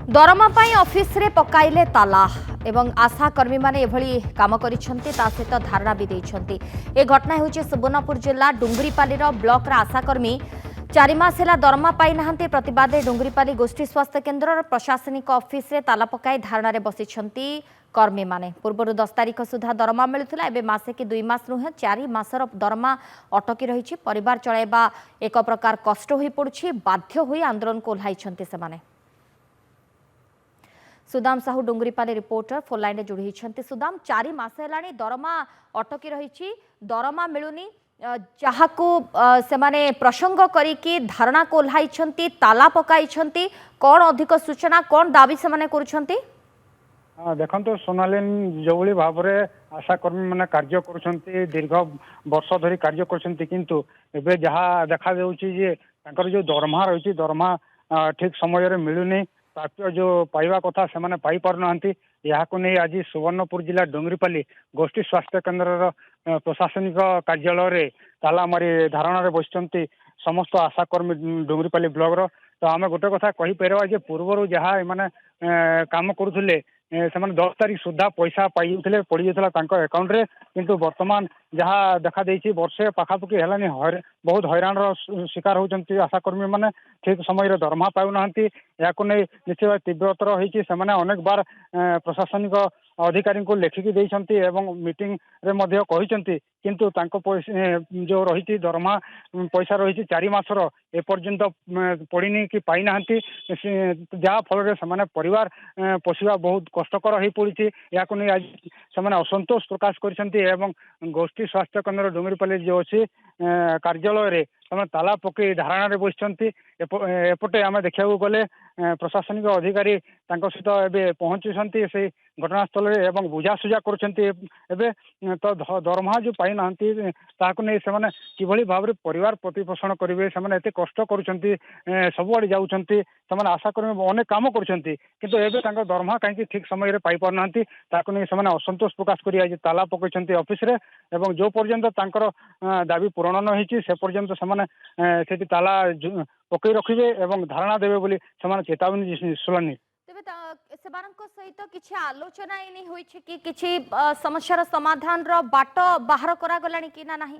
दरमा पाई ऑफिस रे पकाइले ताला एवं आशा कर्मी माने एभली काम करिसंती ता सहित धारणा भी देइसंती। ए घटना हेउचे सुवर्णपुर जिला डुंगरीपाली ब्लॉक रा आशा कर्मी 4 मास हेला दरमा पाई नाहंती। प्रतिवाद डुंगरीपाली गोष्ठी स्वास्थ्य केन्द्र प्रशासनिक ऑफिस रे ताला पकाई धारणा रे बसिसंती कर्मी माने। पूर्व 10 तारिख सुधा दरमा मिलुथिला, एबे मासे कि 2 मास नुहे 4 मासर दरमा अटकी रहिछि। परिवार चलाइबा एक प्रकार कष्ट होई पडुछि। बाध्य होई आंदोलन को ओह्लाइछंती सेमाने। Sudam Sahu Dungripali reporter phone line जोड़ी होती। सुदाम 4 मास है दरमा अटकी रही, दरमा मिलूनी, जहाको सेमाने प्रसंग करिकी धारणा को ओह्लाइछंती, ताला पकाइछंती। कौन अधिक सूचना कौन दाबी सेमाने करुछंती? देखो सोनालीन जो भाव में आशाकर्मी मैंने कार्य कर दीर्घ वर्ष धरी कार्य किंतु एबे जहाँ देखा जो दरमा रही दरमा ठीक समय मिलूनी, प्राप्य जो पाइबा कथा से पाई पार ना। नहीं आज सुवर्णपुर जिला डुंगरीपाली गोष्ठी स्वास्थ्य केन्द्र प्रशासनिक कार्यालय ताला मारी धारणा बसि समस्त आशाकर्मी डुंगरीपाली ब्लॉक तो आम गोटे कथा कहीपर पूर्वर जहाँ मैंने काम करुले से 10 तारीख सुधा पैसा पाई पड़ जाता अकाउंट रे, किंतु वर्तमान जहाँ देखा देछि वर्षे पाखापाखि है बहुत हैरान शिकार होती आशाकर्मी मैंने ठीक समय दरमा पाऊना। या निश्चय तीव्रतर होती अनेक बार प्रशासनिक अधिकारी को लेखिकी देइछंती एवं मीटिंग रे मध्य कहिसंती, किंतु तांको जो रही दरमा पैसा रही 4 मासर एपर्यंत पड़नी कि पाई नाहंती, जहाँ फल से परिवार पोषिबा बहुत कष्टकर हो पड़ी। या आज से असंतोष प्रकाश कर गोष्ठी स्वास्थ्य केन्द्र डुंगरीपाली जो अच्छी कार्यालय ताला पकई धारणा बसि एपटे आम देखा गले प्रशासनिक अधिकारी सहित एवं पहुंची से घटनास्थल एवं बुझासुझा कर दरमा जो पाई ना नहीं कि भाव में परिवार प्रतिपोषण करेंगे से कष्ट कर सबुआड़े जाऊँगी आशाकर्मी अनेक कम कर दरमा कहीं ठीक समय पाई पार ना नहीं असंतोष प्रकाश कर आज ताला पकई ऑफिस रे एवं जो पर्यंत दाबी पूरण न से पर्यंत से ताला पकई रखिए एवं धारणा देवे बोली चेतावनी सुलानी। सहित किछि आलोचना एने होई छै कि किछि समस्यार समाधान रो बाट बाहर करा गलानी कि ना नाही?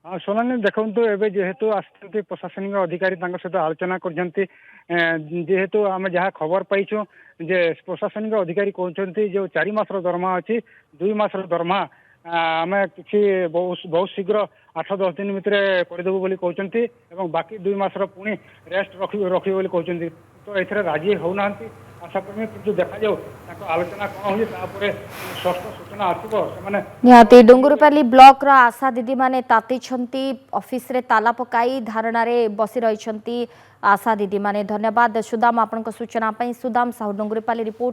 हाँ सोनानी देखो एवं जेहेतु आसते प्रशासनिक अधिकारी सहित आलोचना करेतु आम जहाँ खबर पाइछुं जे प्रशासनिक अधिकारी कहते जो 4 मासर दरमा अच्छी 2 मासर दरमा आम कि बहुत शीघ्र 8-10 दिन भितर करदेबू बोली कहते बाकी 2 मासर पुणी रेस्ट रखिए कहते तो ये राजी होना आशाकर्मी कि देखा जाऊ आलोचना कौन हो स्पष्ट सूचना निहाती। डुंगरीपाली ब्लॉक रा आशा दीदी माने ताती छंती ऑफिस रे ताला पकाई धारणा रे बसी रही छंती आशा दीदी माने। धन्यवाद सुदाम आपन सूचना। सुदाम साहू डुंगरीपाली रिपोर्ट।